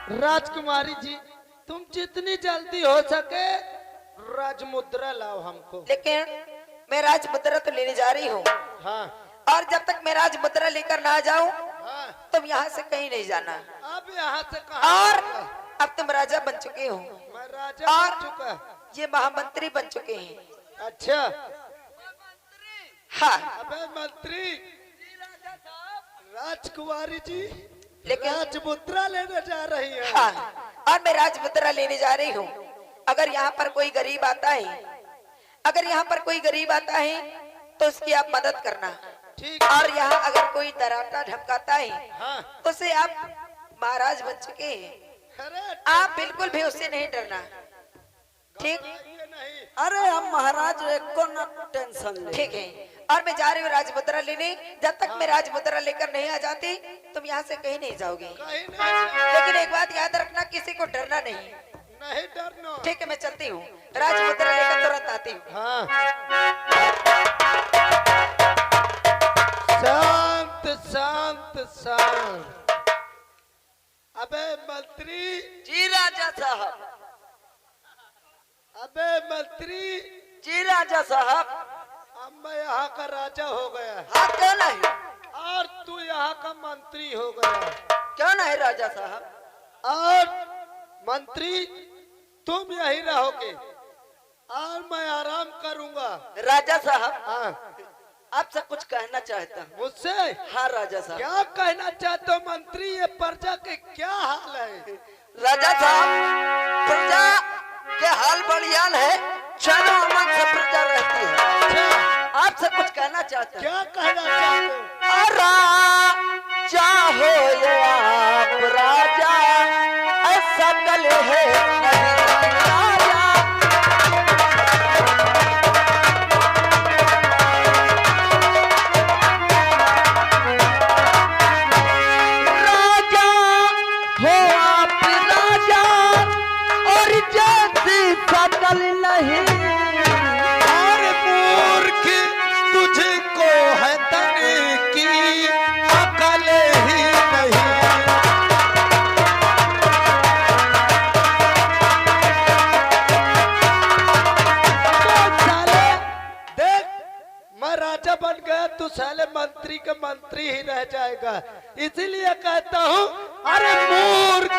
राजकुमारी जी, तुम जितनी जल्दी हो सके राजमुद्रा लाओ हमको। लेकिन मैं राजमुद्रा तो लेने जा रही हूँ। हाँ और जब तक मैं राजमुद्रा लेकर ना जाऊं हाँ। तुम यहाँ से कहीं नहीं जाना। अब यहाँ से कहाँ और जाऊंगा? अब तुम राजा बन चुके हो मैं राजा और बन चुका। ये महामंत्री बन चुके हैं। अच्छा। हाँ अबे मंत्री, राजकुमारी जी लेकिन राजमुद्रा लेने जा रही है। हाँ और मैं राजमुद्रा लेने जा रही हूँ। अगर यहाँ पर कोई गरीब आता है, अगर यहाँ पर कोई गरीब आता है तो उसकी आप मदद करना। ठीक। और यहाँ अगर कोई डराता धमकाता है हाँ। तो उसे आप महाराज बन चुके हैं, अरे आप बिल्कुल भी उससे नहीं डरना। ठीक। घबराइए नहीं। अरे हम महाराज एको न टेंशन ले। ठीक है। और मैं जा रही हूँ राजमुद्रा लेने। जब तक मैं राजमुद्रा लेकर नहीं आ जाती तुम यहाँ से कहीं नहीं जाओगे। कहीं नहीं। लेकिन एक बात याद रखना, किसी को डरना नहीं। नहीं डरना। ठीक है मैं चलती हूँ, राजमुद्रा लेकर तुरंत आती हूँ। हाँ। शांत शांत शांत। अबे मंत्री, जी राजा साहब। अबे मंत्री, जी राजा साहब। अब मैं यहाँ का राजा हो गया हाँ क्यों नहीं, और तू यहाँ का मंत्री हो गया। क्यों नहीं राजा साहब। और मंत्री तुम यही रहोगे और मैं आराम करूंगा। राजा साहब हाँ। आपसे कुछ कहना चाहता हूँ। मुझसे हाँ राजा साहब। क्या कहना चाहते हो मंत्री? ये प्रजा के क्या हाल है? राजा साहब प्रजा के हाल बढ़ियाल है, चलो अमन से प्रजा रहती है। अच्छा, आपसे कुछ कहना चाहता हूँ। क्या कहना चाहते हो? राजा हो ये आप राजा, ऐसा कल है नहीं राजा। राजा हो आप राजा और जैसी सकल नहीं। और मूर्ख तुझको है तन की अकल ही नहीं। तो साले देख, मैं राजा बन गया, तू साले मंत्री का मंत्री ही रह जाएगा। इसीलिए कहता हूँ, अरे मूर्ख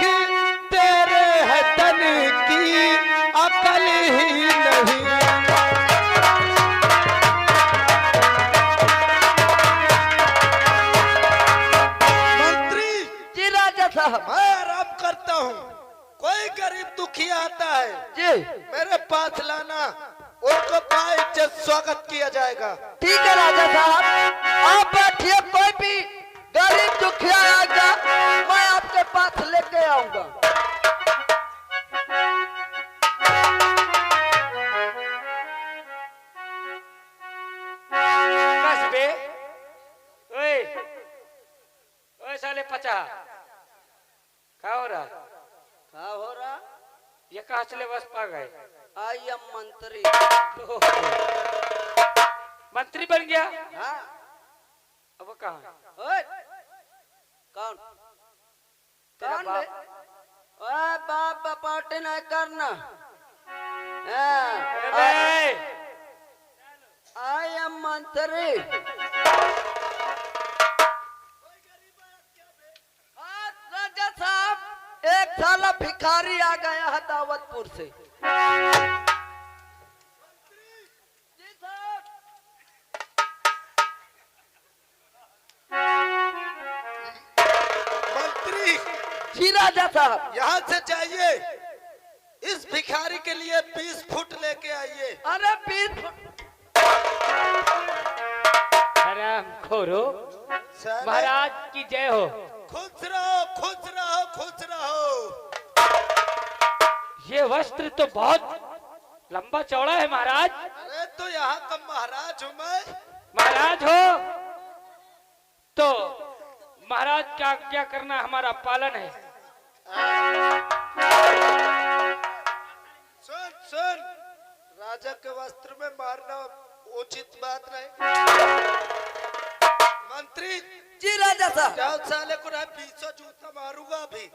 तेरे है तन की अकल ही नहीं। मंत्री जी राजा साहब। मैं आराम करता हूँ, कोई गरीब दुखी आता है जी मेरे पास लाना, उनको बाइज्जत स्वागत किया जाएगा। ठीक है राजा साहब, आप बैठिए, कोई भी गरीब दुखिया आएगा मैं आपके पास लेके आऊंगा। बस बे, ओए, ओए साले पचा, क्या हो रहा? क्या हो रहा? ये कहाँ चले बस पा गए? आई एम मंत्री। मंत्री बन गया? हाँ अब वो कहाँ? ओए, कौन तेरा कौन बाप। है? ओए बाप बपाटी नहीं करना। अरे बे, आई एम मंत्री। राजा साहब एक साला भिखारी आ गया है दावतपुर से। जी साहब। मंत्री जी राजा साहब। यहाँ से जाइए, इस भिखारी के लिए 20 फुट लेके आइए। अरे 20 फुट। हराम खोरो, साले, महाराज की जय हो। खुश रहो खुश रहो खुश रहो। ये वस्त्र तो बहुत लंबा चौड़ा है महाराज। अरे तो यहाँ का महाराज हूँ मैं। महाराज हो तो महाराज का क्या करना हमारा पालन है। सुन सुन, राजा के वस्त्र में मारना उचित बात नहीं। मंत्री जी राजा साहब। जाओ, साले को ना 20 जूता मारूंगा अभी।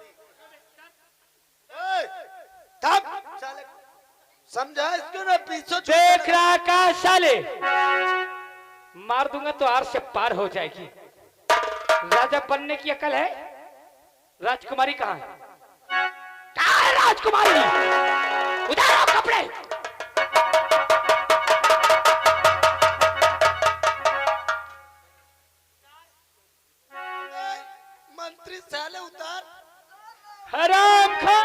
समझा इसको ना, पीछे देख रहा का साले, मार दूंगा तो आर से पार हो जाएगी। राजा बनने की अकल है? राजकुमारी कहाँ है? कहाँ है राजकुमारी? उतारो कपड़े। मंत्री साले उतार। हराम खा।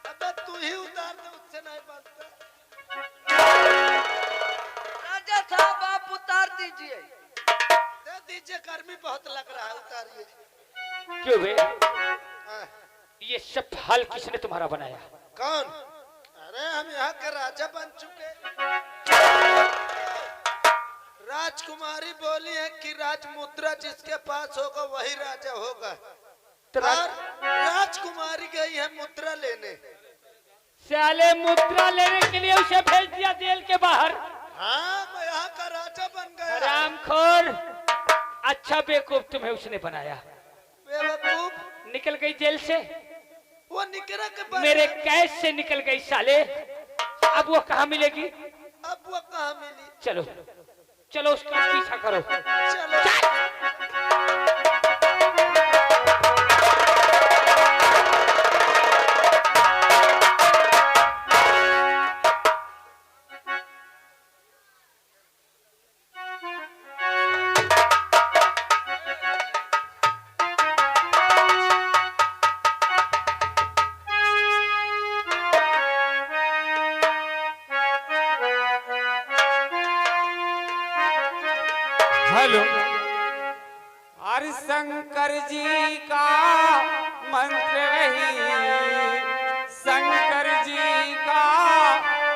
अबे तू ही उतार दे, उससे नहीं बनता। राजा साहब आप उतार दीजिए। दे दीजिए, गर्मी बहुत लग रहा है, उतारिए। क्यों बे? हाँ। ये सब हाल किसने तुम्हारा बनाया? कौन? अरे हम यहाँ के राजा बन चुके। राजकुमारी बोली है कि राज मुद्रा जिसके पास होगा वही राजा होगा। तो और राजकुमारी गई है मुद्रा लेने। साले मुद्रा लेने के लिए उसे भेज दिया जेल के बाहर। हाँ, मैं यहाँ का राजा बन गया। हरामखोर। अच्छा बेवकूफ तुम्हें उसने बनाया। बेवकूफ? निकल गई जेल से? वो निकला के बाद मेरे कैद से निकल गई साले। अब वो कहाँ मिलेगी? अब वो कहाँ मिली? चलो चलो उसका पीछा करो। चलो। हेलो। हरिशंकर जी का मंत्र वही, शंकर जी का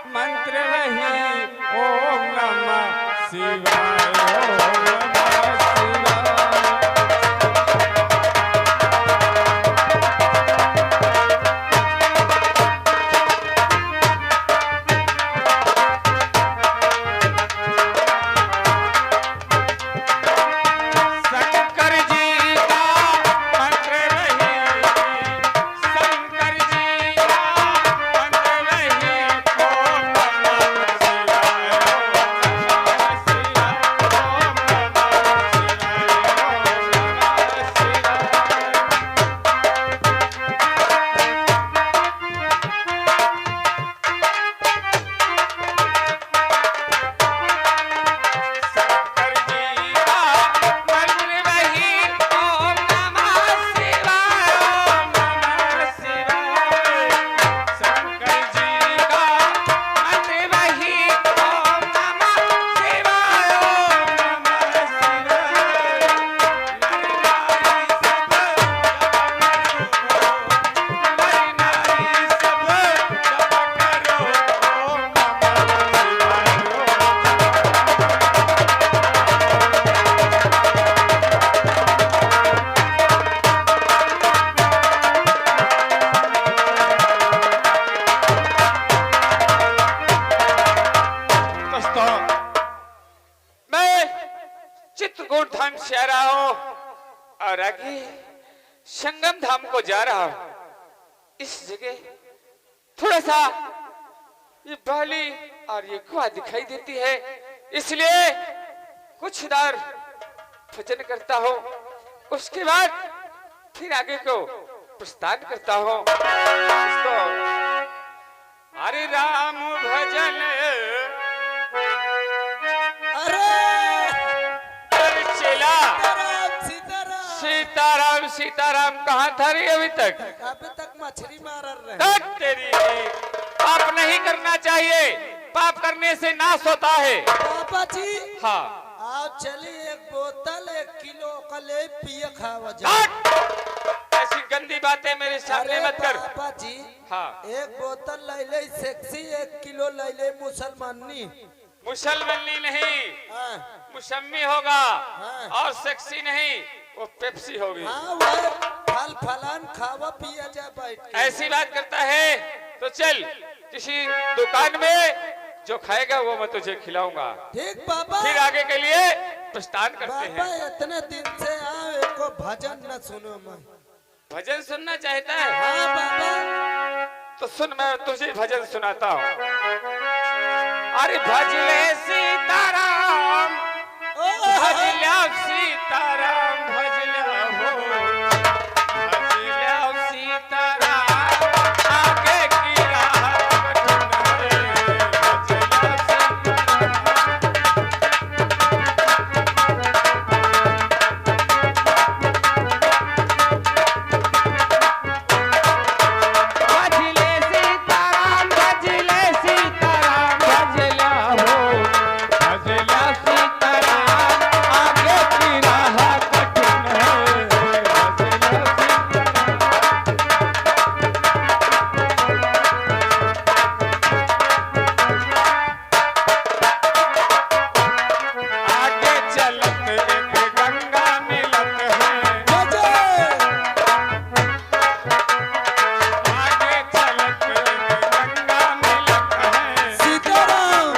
मंत्र वही, ओम नमः शिवाय, ओम नमः शिवाय। शंकर जी का मंत्र वही, शंकर जी का मंत्र वही, ओम नमः शिवाय, ओम नमः शिवाय, ओम नमः शिवाय, ओम नमः शिवाय। शंकर जी का मंत्र वही, ओम नमः शिवाय, ओम नमः शिवाय। शंकर जी का मंत्र वही, ओम नमः शिवाय, ओम नमः शिवाय। नर नारी सब जप करो, ओम नमः शिवाय, ओम दोस्तों, मैं चित्रकूट धाम से आ रहा हूँ और आगे संगम धाम को जा रहा हूँ। इस जगह थोड़ा सा ये बाली और ये कुआ दिखाई देती है, इसलिए कुछ देर भजन करता हूँ, उसके बाद फिर आगे को प्रस्थान करता हूँ। दोस्तों, हरे राम भजन अरे चला। सीताराम। सीताराम सीताराम कहाँ था रे अभी तक? अभी तक मछली मार रहे। धत तेरी की। पाप नहीं करना चाहिए, पाप करने से नाश होता है। पापा जी, हाँ। आओ चलिए, एक बोतल 1 किलो का ले पिए खावा जा। धत! ऐसी गंदी बातें मेरे सामने मत कर। पापा जी, हाँ। एक बोतल ले ले सेक्सी, 1 किलो ले ले मुसलमानी। मुसलमानी नहीं, हाँ मुसम्मी होगा। हाँ। और सेक्सी नहीं, वो पेप्सी होगी। हाँ, वह फल फलान खावा पिया जा बैठ के। ऐसी बात करता है तो चल किसी दुकान में, जो खाएगा वो मैं तुझे खिलाऊंगा। ठीक बाबा। फिर आगे के लिए प्रस्थान करते बाबा हैं। इतने दिन से आओ, एको भजन न सुनो मैं। भजन सुनना चाहता है? हाँ बाबा। तो सुन मैं तुझे भजन सुनाता हूँ। अरे भजले सीताराम, भजला सीताराम, भजला हो, भजला सीताराम, आगे की राह कठिन है, भजला सीताराम।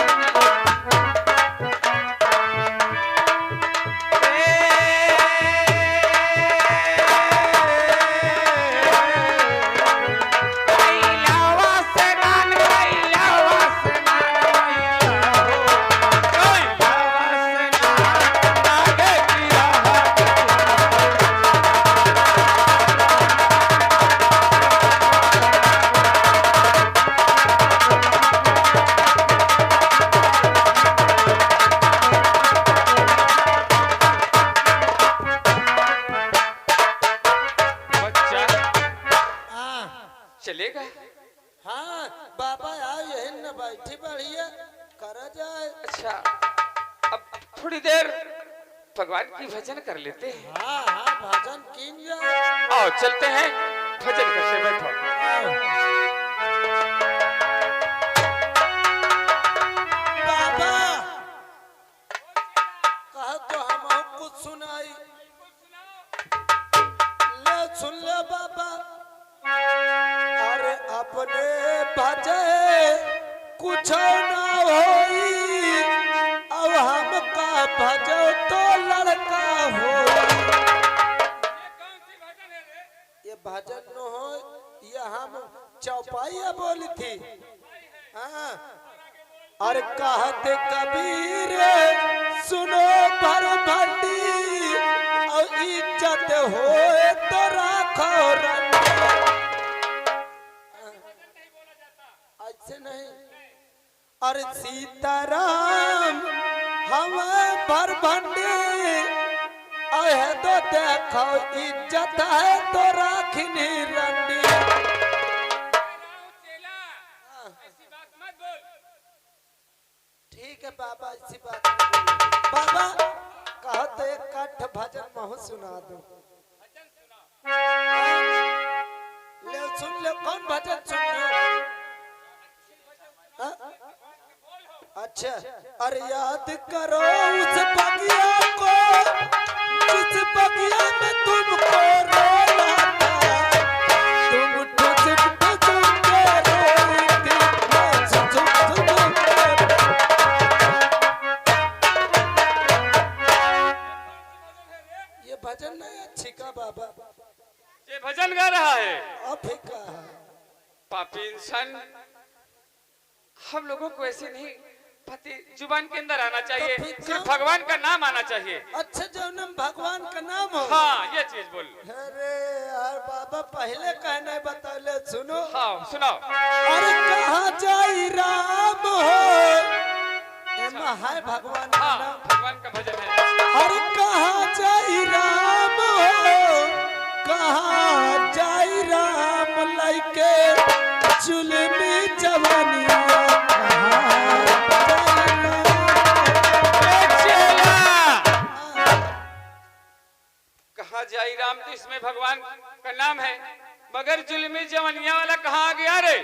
चलेगा? हाँ बाबा आओ यही न बैठी बढ़िया करा जाए। अच्छा अब थोड़ी देर भगवान की भजन कर लेते हैं। हाँ हाँ भजन कीन जाए। आओ चलते हैं, भजन करते बैठो। बाबा कहा तो हम कुछ सुनाई ले, सुन ले बाबा। अरे अपने भजे कुछ ना होई, अब हमका भजो तो लड़का हो। ये भजन न हो, ये हम चौपाइया बोली थी। हाँ अरे कहते कबीर सुनो भर भंडी, और इज्जत होए तो राखो रंडी। ऐसे नहीं। अरे सीताराम हमें भर भंडी, है तो देखो इज्जत है तो राखनी रंडी। ठीक है बाबा इसी बात बाबा कहो तो एक काठ भजन महु सुना दो। ले सुन ले, कौन भजन सुन रहे हो? अच्छा अरे याद करो उस बगिया को, जिस बगिया में तुमको रोना था। तुम ठुसक ठुसक के रोई थी, मैं झुझुक झुझुक के। ये भजन नहीं अच्छी का बाबा? ये भजन गा रहा है अब ही का है। पापी इंसान। हम लोगों को ऐसे नहीं, पति जुबान के अंदर आना चाहिए, तो फिर सिर्फ क्या? भगवान का नाम आना चाहिए। अच्छा जन्म भगवान का नाम हो। हाँ ये चीज बोल। अरे यार बाबा पहले कहने बतौले सुनो। हाँ सुनाओ। अरे कहाँ जाई राम हो, एमा है भगवान का हाँ नाम। भगवान का भजन है। अरे कहाँ जाई राम हो, कहाँ जाई राम लइके चुलमी जवानिया। कहाँ जाई राम, तो इसमें भगवान का नाम है, मगर जुल्मी जवानिया वाला कहाँ आ गया रे?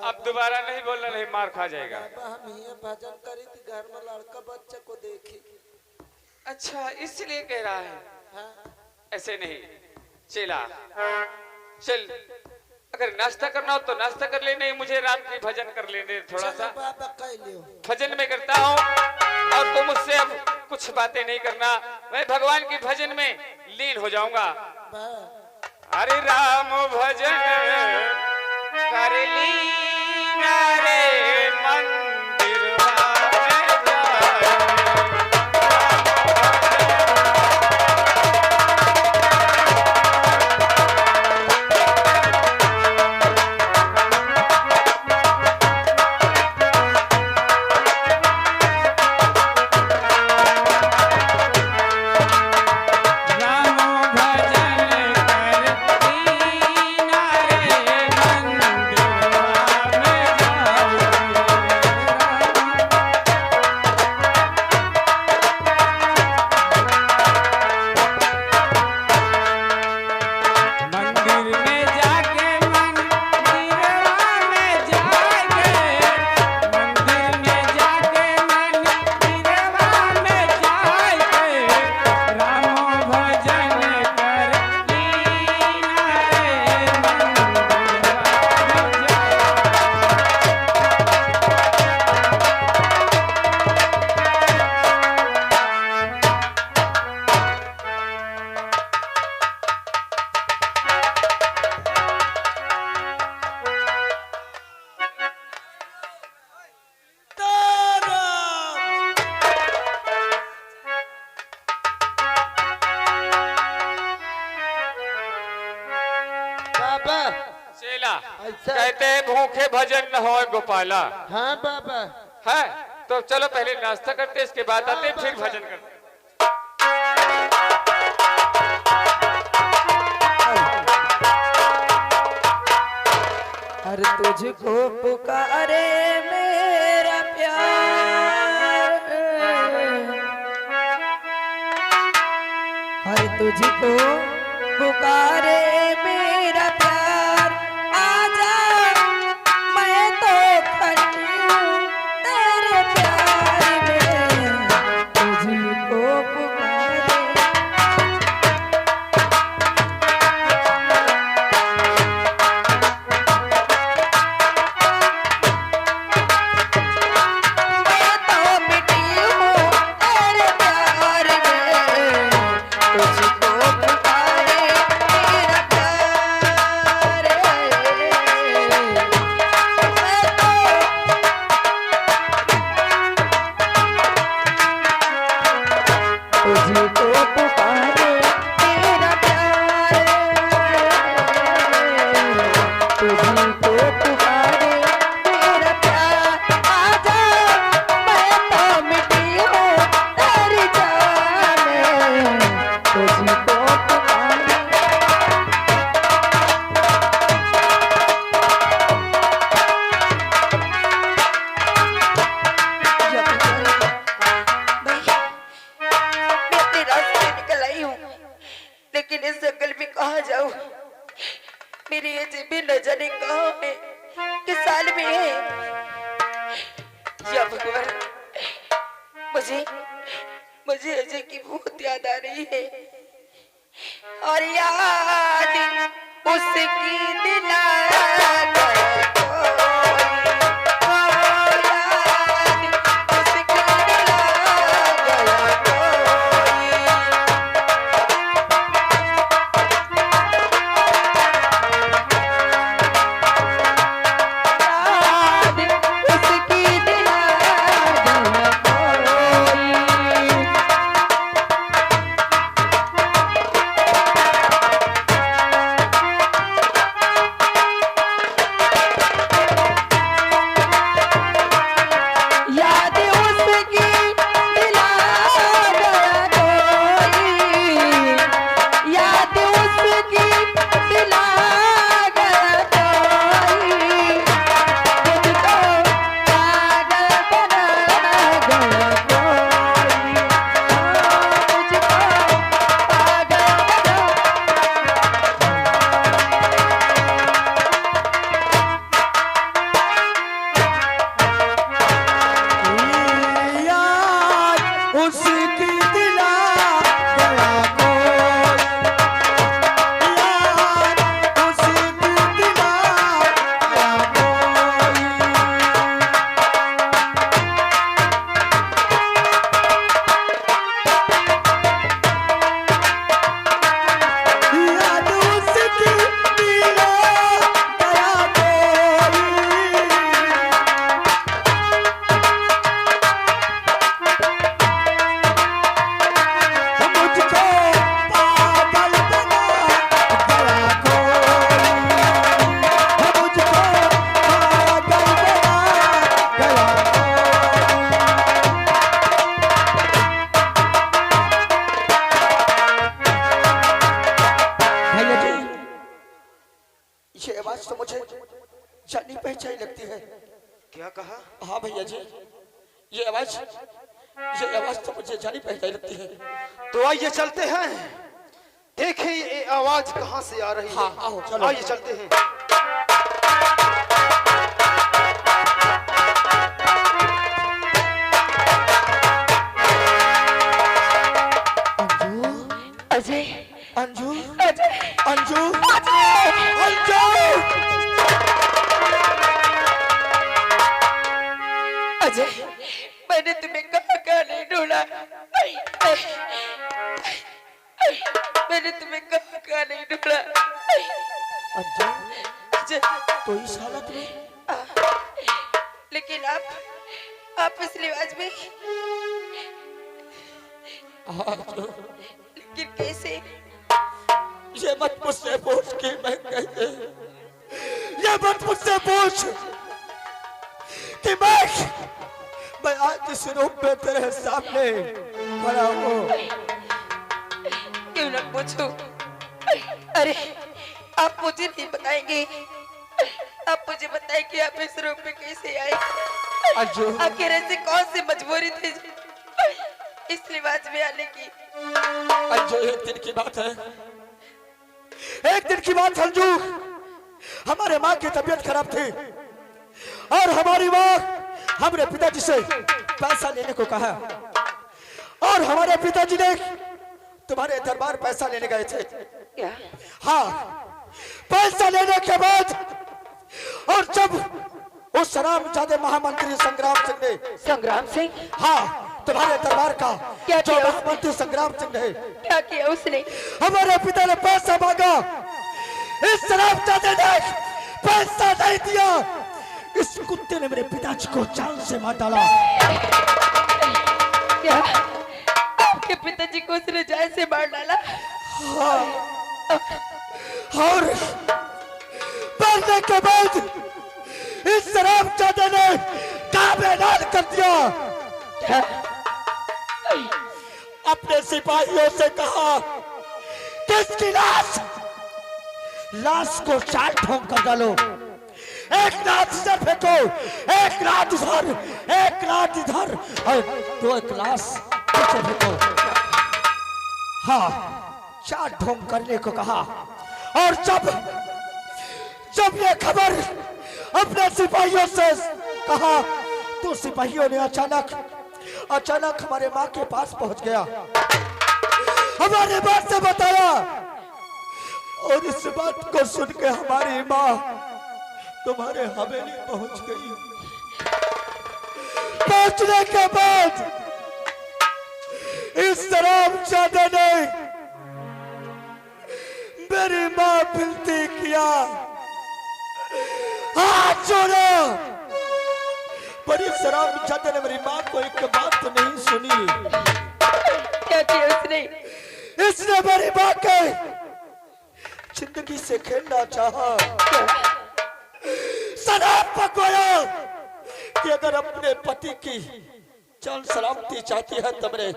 अब दोबारा नहीं बोलना, नहीं मार खा जाएगा। बाबा हम ये भजन करी थी, घर में लड़का बच्चे को देखी। अच्छा इसलिए कह रहा है। हाँ? ऐसे नहीं चला, चल अगर नाश्ता करना हो तो नाश्ता कर ले, नहीं मुझे राम की भजन कर लेने थोड़ा चलो सा। बाबा कह लियो। भजन में करता हूँ और तुम मुझसे अब कुछ बातें नहीं करना, मैं भगवान की भजन में लीन हो जाऊंगा। बा- हरे राम भजन कर लीना रे मंदिरवा में जाए। बाबा चेला ऐसा- कहते हैं भूखे भजन न हो गोपाला। हाँ बाबा है तो चलो पहले नाश्ता करते इसके बाद आते हाँ, फिर बाबा। भजन करते। हर तुझको पुकारे मेरा प्यार, हर तुझको पुकारे मेरा प्यार, आजा मैं तो खड़ी हूँ तेरे प्यार में, तुझको पुकारे। मैं तो मिटी हूँ तेरे प्यार में, तुझको पुकारे मेरा प्यार। तुझको पुकारे मेरा प्यार, तुझको पुकारे मेरा प्यार, आजा मैं तो मिटी हूँ तेरी जान में, तुझको पुकारे। मैं अपने रास्ते से निकल आई हूँ, लेकिन इस जंगल में कहाँ जाऊँ? मेरी ये जेबी न जाने कहाँ है, किस साल में है। या भगवान, मुझे मुझे अजय की बहुत याद आ रही है, और याद उसकी दिला गया कोई, याद उसकी दिला गया कोई। याद उसकी दिला गया कोई। ये आवाज तो मुझे जानी पहचानी लगती है। क्या कहा? हाँ भैया जी, ये आवाज तो मुझे जानी पहचानी लगती है। तो आइए चलते हैं, देखें ये आवाज कहाँ से आ रही है। हाँ, आओ, चलो। आइए चलते हैं। अजय, अंजू, अजय, अंजू, अजय! अंजू! अजय, मैंने तुम्हें कहाँ कहाँ नहीं ढूंढा। मैंने तुम्हें कहाँ कहाँ नहीं ढूंढा। अंजू, अजय, तो इस हालत में लेकिन आप इस लिबास में, अंजू, लेकिन कैसे? ये मत मुझसे पूछ कि मैं कैसे, ये मत मुझसे पूछ कि मैं आज इस रूप में तेरे सामने खड़ा हूँ। क्यों ना पूछूं? अरे आप मुझे नहीं बताएंगे, आप मुझे बताएं कि आप इस रूप में कैसे आए। अंजू, आखिर ऐसी कौन सी मजबूरी थी इस लिबास में आने की? अंजू, एक दिन की बात है, एक दिन की बात। अंजू, हमारे माँ की तबीयत खराब थी और हमारी माँ हमारे पिताजी से पैसा लेने को कहा और हमारे पिताजी ने तुम्हारे दरबार पैसा लेने गए थे। क्या? हाँ, पैसा लेने के बाद और जब उस रामजादे महामंत्री संग्राम सिंह? हाँ, तुम्हारे दरबार का क्या जो किया महामंत्री संग्राम सिंह ने, क्या किया उसने? हमारे पिता ने पैसा मांगा, इस रामजादे ने पैसा नहीं दिया, इस कुत्ते ने मेरे पिताजी को जान से मार डाला। क्या आपके पिताजी को उसने जान से मार डाला? हाँ, और मरने के बाद इस रामजादे ने दावेदार कर दिया, अपने सिपाहियों से कहा कि इसकी लाश को 4 ठोक कर डालो, एक लात से फेंको, एक लात उधर, एक लात इधर और 2 लाश पीछे फेंको। हाँ, 4 ठोक करने को कहा और जब ये खबर अपने सिपाहियों से कहा तो सिपाहियों ने अचानक हमारे माँ के पास पहुंच गया, हमारे बात से बताया और इस बात को सुन के हमारी माँ तुम्हारे हवेली पहुंच गई। पहुंचने के बाद इस रामजादे ने मेरी माँ विनती किया, हाथ जोड़ा, पर इस रामजादे ने मेरी माँ को एक बात नहीं सुनी। क्या किया उसने? इसने मेरी माँ के जिंदगी से खेलना चाहा, शराब पकवाया कि अगर अपने पति की जान सलामती चाहती है तो मेरे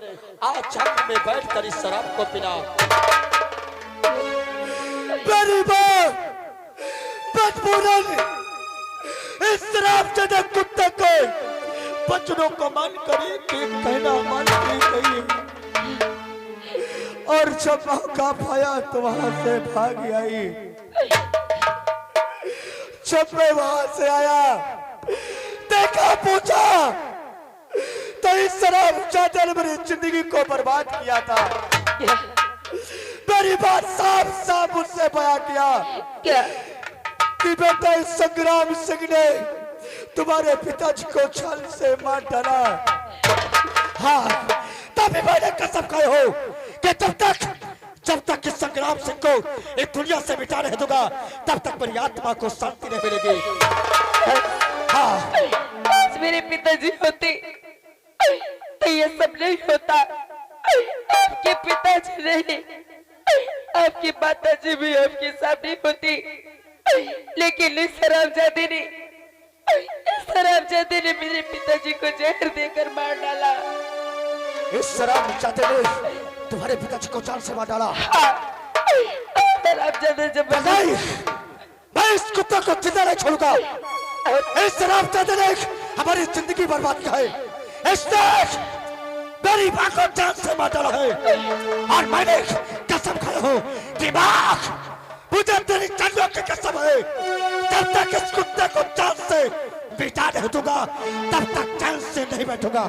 आंचल में बैठकर इस शराब को पिला। मेरी माँ मजबूरन इस रामजादे कुत्ते को बचनों को मान कर कि कहना मानती गई और जब मौका पाया तो वहां से भाग आई। जब मैं वहां से आया, देखा, पूछा तो इस रामजादे ने मेरी जिंदगी को बर्बाद किया था। मेरी बात साफ साफ उससे बयां किया क्या? कि बेटा इस संग्राम सिंह ने तुम्हारे पिताजी को छल से मार डाला। हाँ, तभी मैंने कसम खाई हो कि जब तक इस संग्राम सिंह को इस दुनिया से मिटा नहीं दूंगा तब तक मेरी आत्मा को शांति नहीं मिलेगी। हाँ, आज मेरे पिताजी होते तो ये सब नहीं होता। आपके पिताजी नहीं, आपकी माताजी भी आपके सामने होती, लेकिन इस हरामजादे ने मेरे पिताजी को जहर देकर मार डाला। इस रामजादे ने तुम्हारे पिताजी को जान से मार डाला। हरामजादे जब नहीं, नहीं, कुत्ते को जिंदा नहीं छोड़ूंगा। इस शराब का देख हमारी जिंदगी बर्बाद का है। इसने मेरी मां को जान से मार डाला है और मैंने कसम खाया हूं कि मां मुझे तेरी जान की कसम है, जब तक इस कुत्ते को जान से बिता नहीं दूंगा तब तक चैन से नहीं बैठूंगा।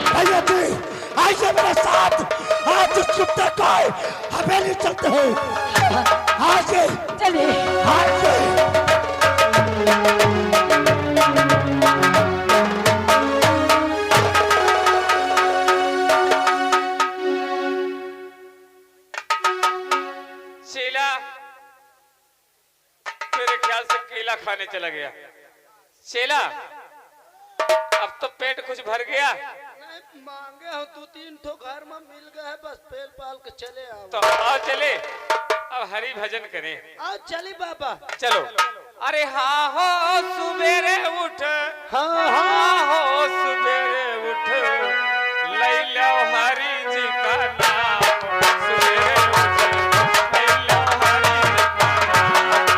भैया जी आइए मेरे साथ, आज इस कुत्ते को हवेली चलते हैं। आइए चलिए। आइए। शीला मेरे ख्याल से केला खाने चला गया। शीला अब तो पेट कुछ भर गया, नहीं मांगे हो 2-3 ठो घर में मिल गए है, बस पेल पाल के चले आओ। तो आओ चले अब हरि भजन करें। आओ चली बाबा। चलो। अरे हाँ हो सुबेरे उठ, हाँ हाँ हो सुबेरे उठ, ले लो हरि जी का नाम। सुबेरे उठ, ले लो हरि जी का नाम।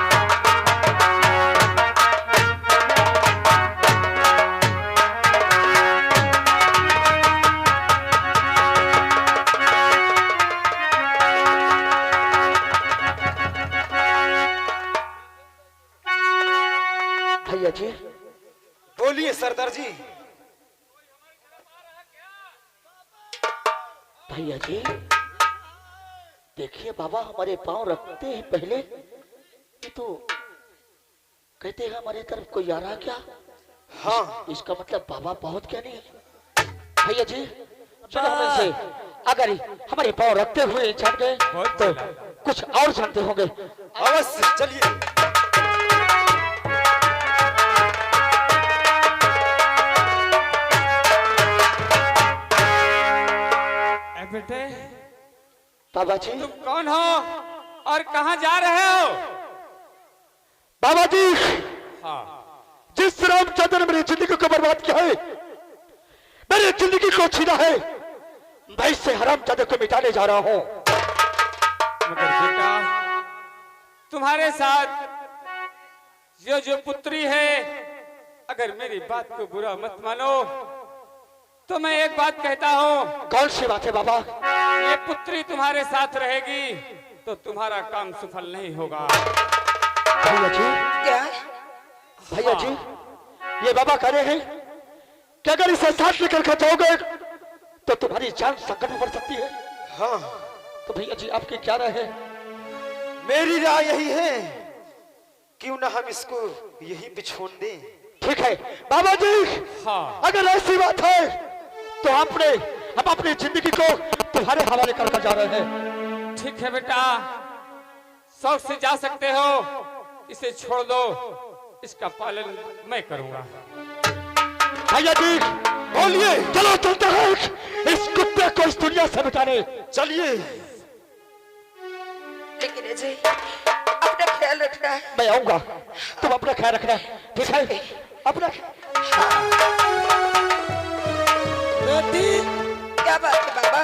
भैया जी बोलिए सरदार जी। भैया जी देखिए बाबा हमारे पांव रखते हैं पहले, ये तो कहते हैं हमारे तरफ कोई आ रहा क्या? हाँ इसका मतलब बाबा बहुत क्या नहीं है। भैया जी चलो हम इनसे अगर हमारे पांव रखते हुए जान गए तो कुछ और जानते होंगे। अवश्य चलिए। बेटे बाबा जी तुम कौन हो और कहाँ जा रहे हो? बाबा जी हाँ जिस रामचंद्र ने मेरी जिंदगी को बर्बाद किया है, मेरी जिंदगी को छीना है, मैं इससे हरामजादे को मिटाने जा रहा हूँ। मगर बेटा तुम्हारे साथ जो पुत्री है, अगर मेरी बात को बुरा मत मानो तो मैं एक बात कहता हूँ। कौन सी बात है बाबा? ये पुत्री तुम्हारे साथ रहेगी तो तुम्हारा काम सफल नहीं होगा। भैया जी क्या? भैया जी ये बाबा कह रहे हैं कि अगर इसे साथ लेकर के जाओगे तो तुम्हारी जान संकट में पड़ सकती है। हाँ तो भैया जी आपकी क्या राय है? मेरी राय यही है, क्यों ना हम इसको यहीं पे छोड़ दें। ठीक है बाबा जी हाँ अगर ऐसी बात है तो हम अपनी जिंदगी को तुम्हारे हवाले करके जा रहे हैं। ठीक है बेटा, शौक से जा सकते हो, इसे छोड़ दो, इसका पालन मैं करूंगा। भैया जी बोलिए। चलो चलते हैं इस कुत्ते को इस दुनिया से मिटाने। चलिए। लेकिन अजय अपना ख्याल रखना है। मैं आऊंगा, तुम अपना ख्याल रखना। ठीक है अपना। बेटी क्या बात है बाबा?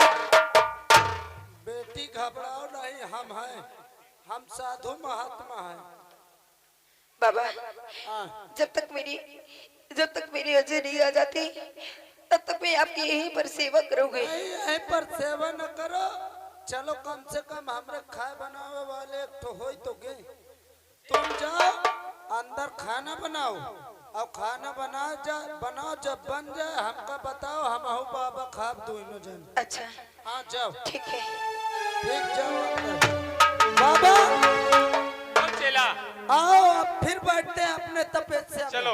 बेटी घबराओ नहीं, हम हैं, हम साधु महात्मा हैं। बाबा जब तक मेरी अजय नहीं आ जाती तब तक मैं आपकी यहीं पर सेवा करूंगी। नहीं यहीं पर सेवा न करो, चलो कम से कम हमरे खाए बनावे वाले एक तो हो तो गए। तुम जाओ अंदर खाना बनाओ और खाना बनाओ, जब बन जाए हमका बताओ, हम आहू बाबा खाब दोनों जन। अच्छा हाँ जाओ। ठीक है। ठीक जाओ अंदर। बाबा चला आओ अब फिर बैठते हैं अपने तपेत से। चलो।